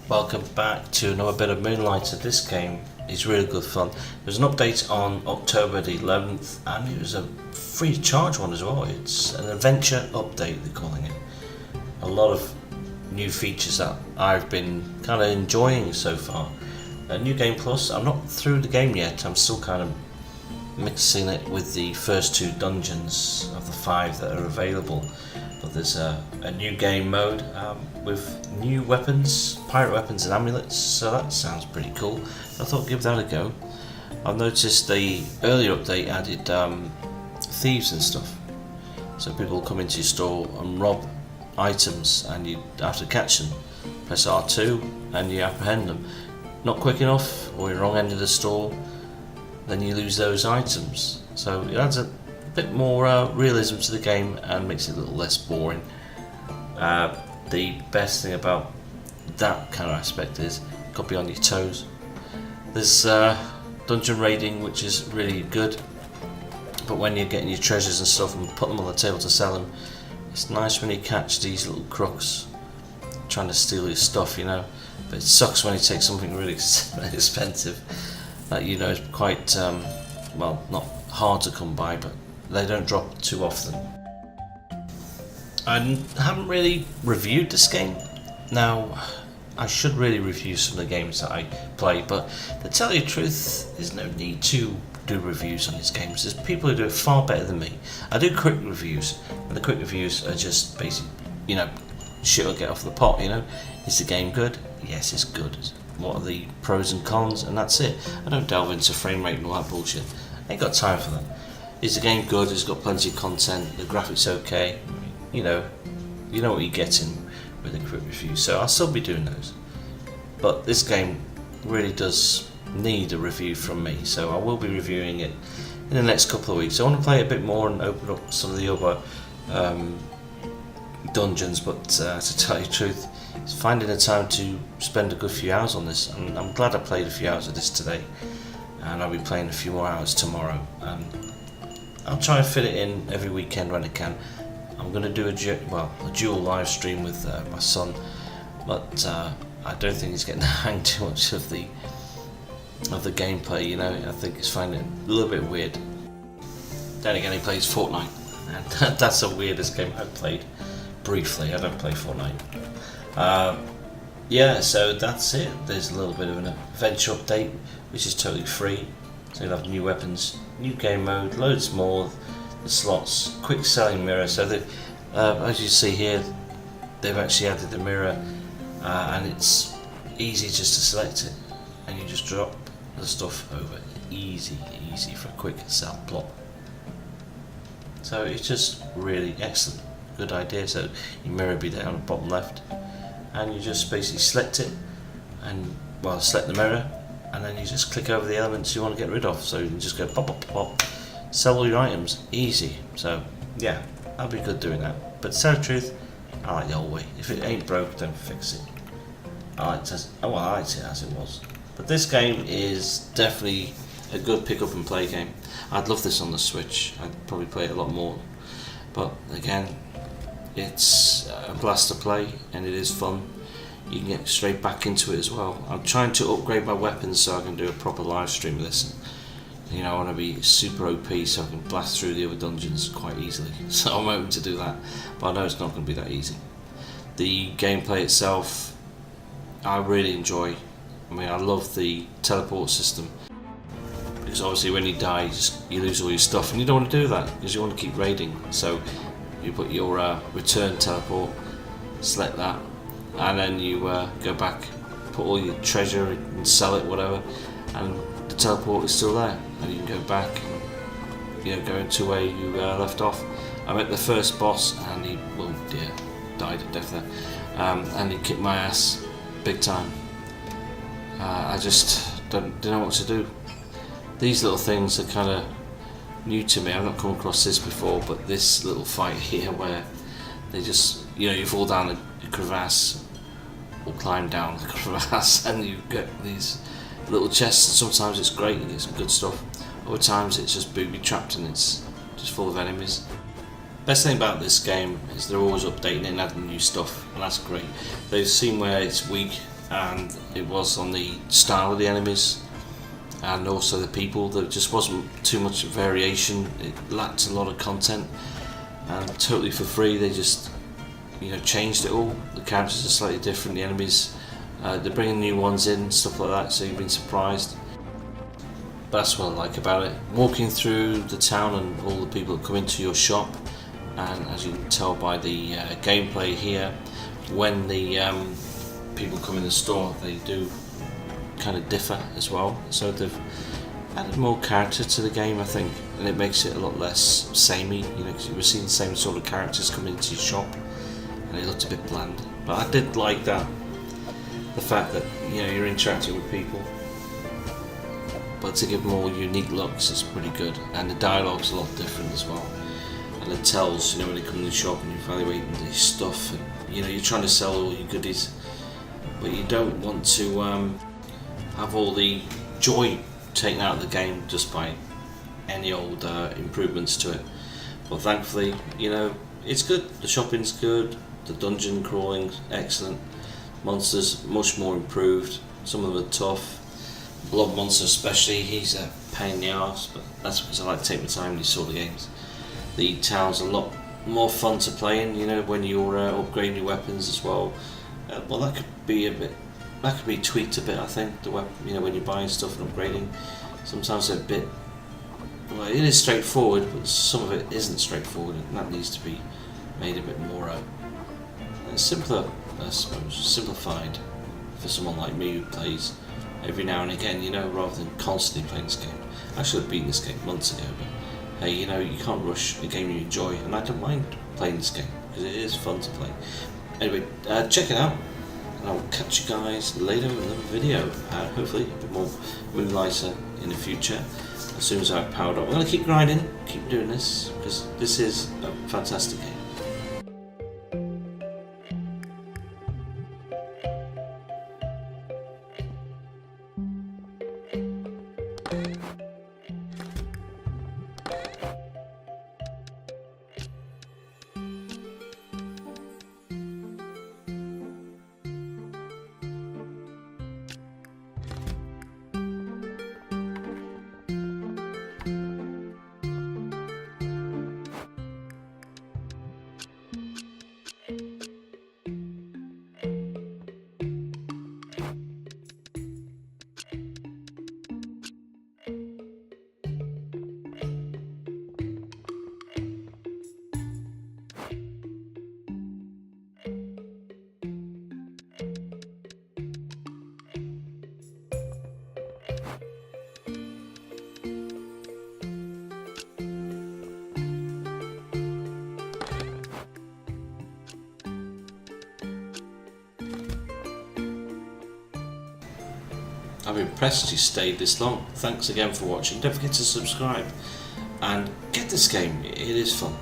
Welcome back to another bit of Moonlighter. This game is really good fun. There's an update on October the 11th and it was a free to charge one as well. It's an adventure update, they're calling it. A lot of new features that I've been kind of enjoying so far. A new game plus, I'm not through the game yet, I'm still kind of mixing it with the first two dungeons of the 5 that are available. But there's a new game mode with new weapons, pirate weapons and amulets, so that sounds pretty cool. I thought I'd give that a go. I've noticed the earlier update added thieves and stuff, so people come into your store and rob items and you have to catch them. Press R2 and you apprehend them. Not quick enough or you're wrong end of the store, then you lose those items. So it adds a bit more realism to the game and makes it a little less boring. The best thing about that kind of aspect is you've got to be on your toes. There's dungeon raiding, which is really good, but when you're getting your treasures and stuff and put them on the table to sell them, it's nice when you catch these little crooks trying to steal your stuff, you know. But it sucks when you take something really expensive that you know is quite well, not hard to come by, but they don't drop too often. I haven't really reviewed this game. Now, I should really review some of the games that I play, but to tell you the truth, there's no need to do reviews on these games. There's people who do it far better than me. I do quick reviews, and the quick reviews are just basically, you know, shit will get off the pot, you know. Is the game good? Yes, it's good. What are the pros and cons? And that's it. I don't delve into frame rate and all that bullshit. I ain't got time for that. Is the game good? It's got plenty of content. The graphics okay. You know what you're getting with a quick review. So I'll still be doing those. But this game really does need a review from me. So I will be reviewing it in the next couple of weeks. I want to play a bit more and open up some of the other dungeons. But to tell you the truth, it's finding the time to spend a good few hours on this. And I'm glad I played a few hours of this today. And I'll be playing a few more hours tomorrow. I'll try and fit it in every weekend when I can. I'm going to do a dual live stream with my son, but I don't think he's getting the hang too much of the gameplay. You know, I think he's finding it a little bit weird. Then again, he plays Fortnite, and that's the weirdest game I've played. Briefly, I don't play Fortnite. Yeah, so that's it. There's a little bit of an adventure update, which is totally free. So you'll have new weapons, new game mode, loads more, the slots, quick selling mirror. So as you see here, they've actually added the mirror, and it's easy just to select it, and you just drop the stuff over. Easy for a quick sell plot. So it's just really excellent, good idea. So your mirror will be there on the bottom left, and you just basically select it, and select the mirror. And then you just click over the elements you want to get rid of, so you can just go pop, pop, pop, sell all your items, easy. So yeah, I'll be good doing that. But to tell the truth, I like the old way. If it ain't broke, don't fix it. I liked it as it was. But this game is definitely a good pick up and play game. I'd love this on the Switch. I'd probably play it a lot more. But again, it's a blast to play and it is fun. You can get straight back into it as well. I'm trying to upgrade my weapons so I can do a proper live stream of this. You know, I want to be super OP so I can blast through the other dungeons quite easily. So I'm hoping to do that, but I know it's not going to be that easy. The gameplay itself, I really enjoy. I mean, I love the teleport system, because obviously when you die, you lose all your stuff, and you don't want to do that because you want to keep raiding. So you put your return teleport, select that. And then you go back, put all your treasure and sell it, whatever, and the teleport is still there, and you can go back and go into where you left off. I met the first boss, and he, died of death there, and he kicked my ass big time. I just didn't know what to do. These little things are kind of new to me. I've not come across this before, but this little fight here where they just, you fall down a crevasse or climb down the crevasse and you get these little chests, and sometimes it's great, you get some good stuff. Other times it's just booby trapped and it's just full of enemies. Best thing about this game is they're always updating it and adding new stuff, and that's great. They've seen where it's weak and it was on the style of the enemies and also the people. There just wasn't too much variation. It lacked a lot of content, and totally for free they just changed it all. The characters are slightly different, the enemies, they're bringing new ones in, stuff like that, so you've been surprised. But that's what I like about it. Walking through the town and all the people that come into your shop, and as you can tell by the gameplay here, when the people come in the store, they do kind of differ as well. So they've added more character to the game, I think, and it makes it a lot less samey. Because you were seeing the same sort of characters come into your shop, and it looked a bit bland. But I did like that, the fact that you're interacting with people. But to give more unique looks, it's pretty good, and the dialogue's a lot different as well. And it tells, when they come in the shop and you're evaluating the stuff, and you're trying to sell all your goodies, but you don't want to have all the joy taken out of the game just by any old improvements to it. But thankfully, it's good. The shopping's good, the dungeon crawling's excellent, monsters much more improved. Some of them are tough. Blood monster especially, he's a pain in the arse, but that's because I like to take my time in these sort of games. The town's a lot more fun to play in, when you're upgrading your weapons as well. Well, that could be tweaked a bit, I think. The weapon, when you're buying stuff and upgrading, sometimes they're a bit. Well, it is straightforward, but some of it isn't straightforward, and that needs to be made a bit more simpler, I suppose, simplified for someone like me who plays every now and again, rather than constantly playing this game. I should have beaten this game months ago, but hey, you can't rush a game you enjoy, and I don't mind playing this game because it is fun to play. Anyway, check it out, and I'll catch you guys later in another video. Hopefully a bit more Moonlighter in the future as soon as I've powered up. I'm going to keep grinding, keep doing this, because this is a fantastic game. I'm impressed you stayed this long. Thanks again for watching. Don't forget to subscribe and get this game. It is fun.